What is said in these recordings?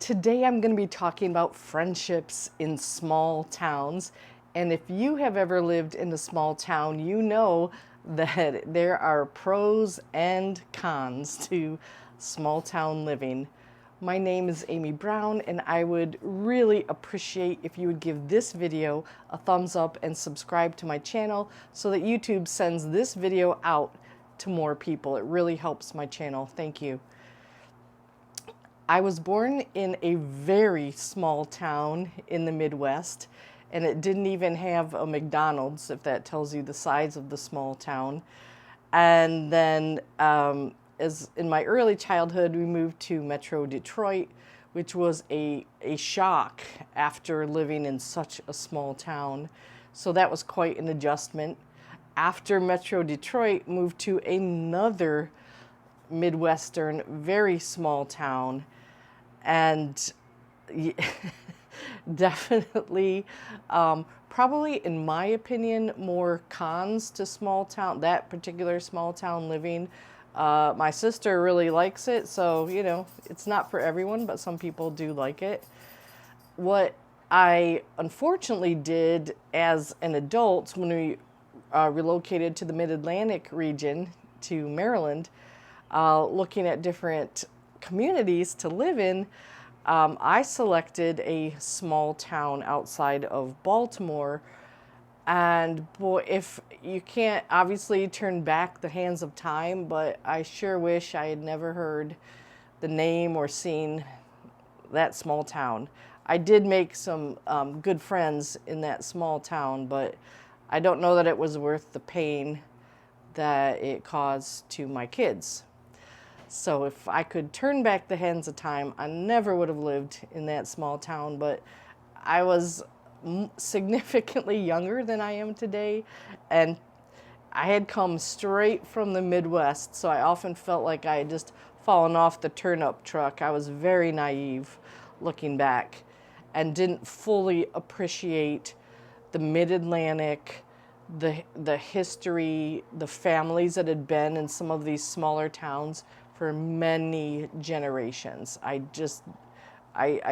Today I'm going to be talking about friendships in small towns. And if you have ever lived in a small town, you know that there are pros and cons to small town living. My name is Amy Brown, and I would really appreciate if you would give this video a thumbs up and subscribe to my channel so that YouTube sends this video out to more people. It really helps my channel. Thank you. I was born in a very small town in the Midwest, and it didn't even have a McDonald's, if that tells you the size of the small town. And then as in my early childhood, we moved to Metro Detroit, which was a shock after living in such a small town. So that was quite an adjustment. After Metro Detroit, moved to another Midwestern, very small town. And definitely, probably in my opinion, more cons to small town, that particular small town living. My sister really likes it, so, you know, it's not for everyone, but some people do like it. What I unfortunately did as an adult when we relocated to the Mid-Atlantic region, to Maryland, looking at different communities to live in, I selected a small town outside of Baltimore. And boy, if you can't obviously turn back the hands of time, but I sure wish I had never heard the name or seen that small town. I did make some good friends in that small town, but I don't know that it was worth the pain that it caused to my kids. So if I could turn back the hands of time, I never would have lived in that small town, but I was significantly younger than I am today, and I had come straight from the Midwest, so I often felt like I had just fallen off the turnip truck. I was very naive looking back and didn't fully appreciate the Mid-Atlantic, the history, the families that had been in some of these smaller towns for many generations. I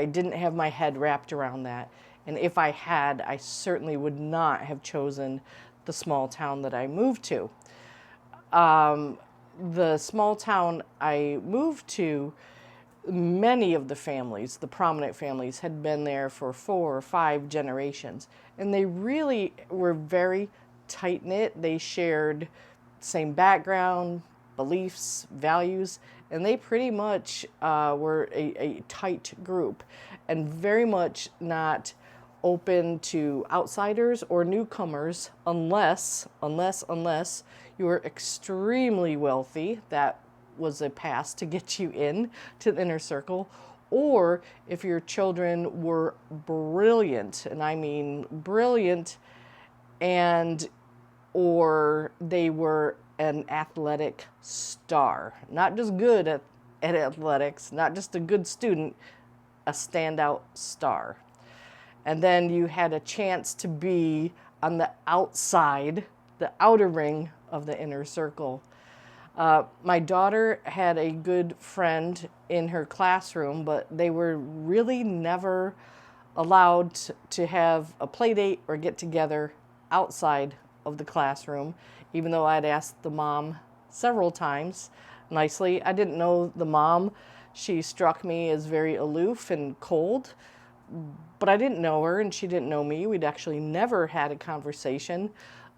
didn't have my head wrapped around that. And if I had, I certainly would not have chosen the small town that I moved to. The small town I moved to, many of the families, the prominent families, had been there for 4 or 5 generations. And they really were very tight-knit. They shared same background, beliefs, values, and they pretty much were a tight group and very much not open to outsiders or newcomers unless you were extremely wealthy. That was a pass to get you in to the inner circle, or if your children were brilliant, and I mean brilliant, and or they were an athletic star, not just good at athletics, not just a good student, a standout star. And then you had a chance to be on the outside, the outer ring of the inner circle. My daughter had a good friend in her classroom, but they were really never allowed to have a play date or get together outside of the classroom, even though I'd asked the mom several times nicely. I didn't know the mom. She struck me as very aloof and cold, but I didn't know her and she didn't know me. We'd actually never had a conversation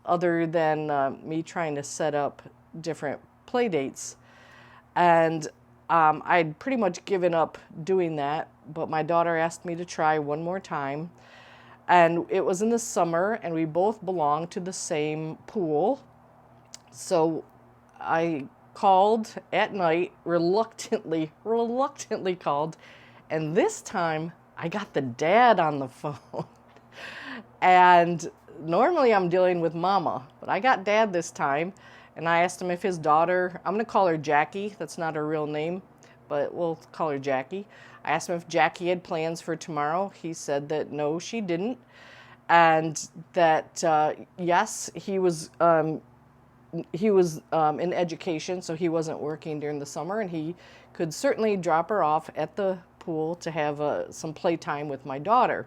other than me trying to set up different play dates. And I'd pretty much given up doing that, but my daughter asked me to try one more time. And it was in the summer, and we both belonged to the same pool. So I called at night, reluctantly called, and this time I got the dad on the phone. And normally I'm dealing with mama, but I got dad this time, and I asked him if his daughter, I'm going to call her Jackie, that's not her real name, but we'll call her Jackie. I asked him if Jackie had plans for tomorrow. He said that no, she didn't, and that yes, he was in education, so he wasn't working during the summer, and he could certainly drop her off at the pool to have some playtime with my daughter.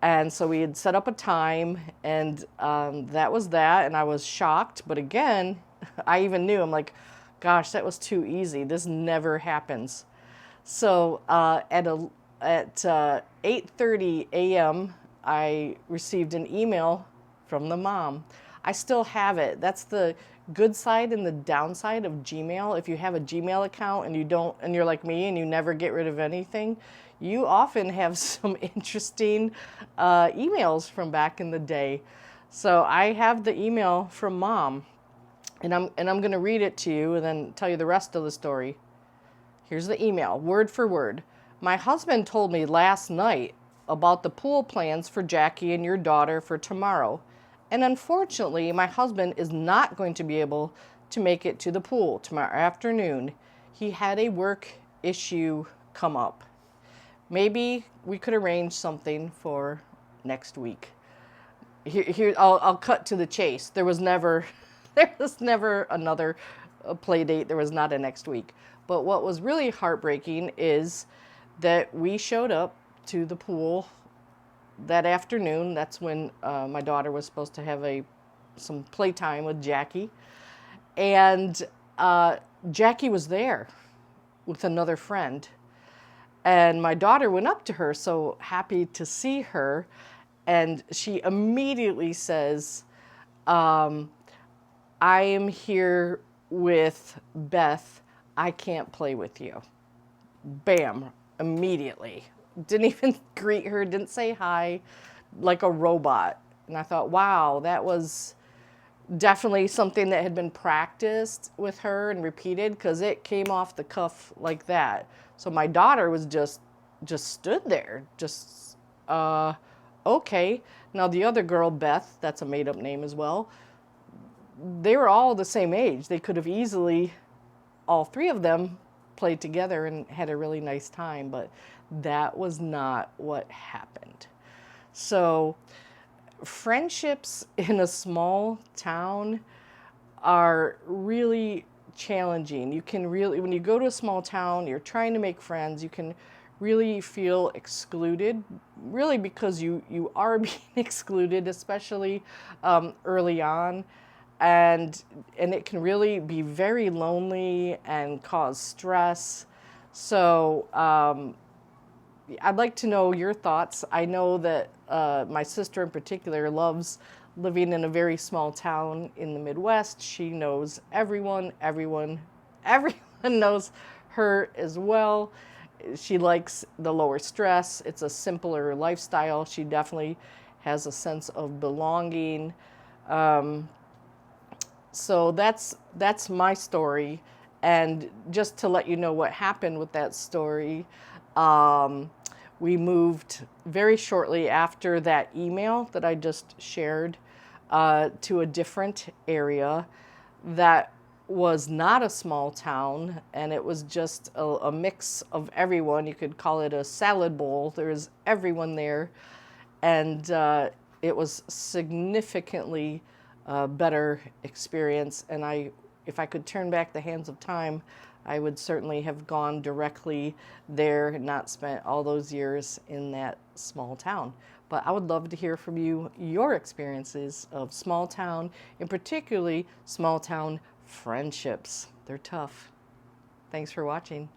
And so we had set up a time, and that was that. And I was shocked. But again, I even knew, I'm like, gosh, that was too easy. This never happens. So at 8:30 a.m., I received an email from the mom. I still have it. That's the good side and the downside of Gmail. If you have a Gmail account and you don't, and you're like me and you never get rid of anything, you often have some interesting emails from back in the day. So I have the email from mom, and I'm going to read it to you and then tell you the rest of the story. Here's the email, word for word. My husband told me last night about the pool plans for Jackie and your daughter for tomorrow. And unfortunately, my husband is not going to be able to make it to the pool tomorrow afternoon. He had a work issue come up. Maybe we could arrange something for next week. Here, I'll cut to the chase. There was never another play date. There was not a next week. But what was really heartbreaking is that we showed up to the pool that afternoon. That's when my daughter was supposed to have some playtime with Jackie. And Jackie was there with another friend. And my daughter went up to her, so happy to see her. And she immediately says, I am here with Beth. I can't play with you. Bam, immediately. Didn't even greet her, didn't say hi, like a robot. And I thought, wow, that was definitely something that had been practiced with her and repeated, because it came off the cuff like that. So my daughter was just stood there, okay. Now the other girl, Beth, that's a made up name as well, they were all the same age. They could have easily, all three of them, played together and had a really nice time, but that was not what happened. So friendships in a small town are really challenging. You can really, when you go to a small town, you're trying to make friends, you can really feel excluded, really, because you are being excluded, especially early on. And it can really be very lonely and cause stress. So I'd like to know your thoughts. I know that my sister in particular loves living in a very small town in the Midwest. She knows everyone knows her as well. She likes the lower stress. It's a simpler lifestyle. She definitely has a sense of belonging. So that's my story. And just to let you know what happened with that story, we moved very shortly after that email that I just shared to a different area that was not a small town, and it was just a mix of everyone. You could call it a salad bowl. There's everyone there, and it was significantly better experience. And if I could turn back the hands of time, I would certainly have gone directly there and not spent all those years in that small town. But I would love to hear from you, your experiences of small town, and particularly small town friendships. They're tough. Thanks for watching.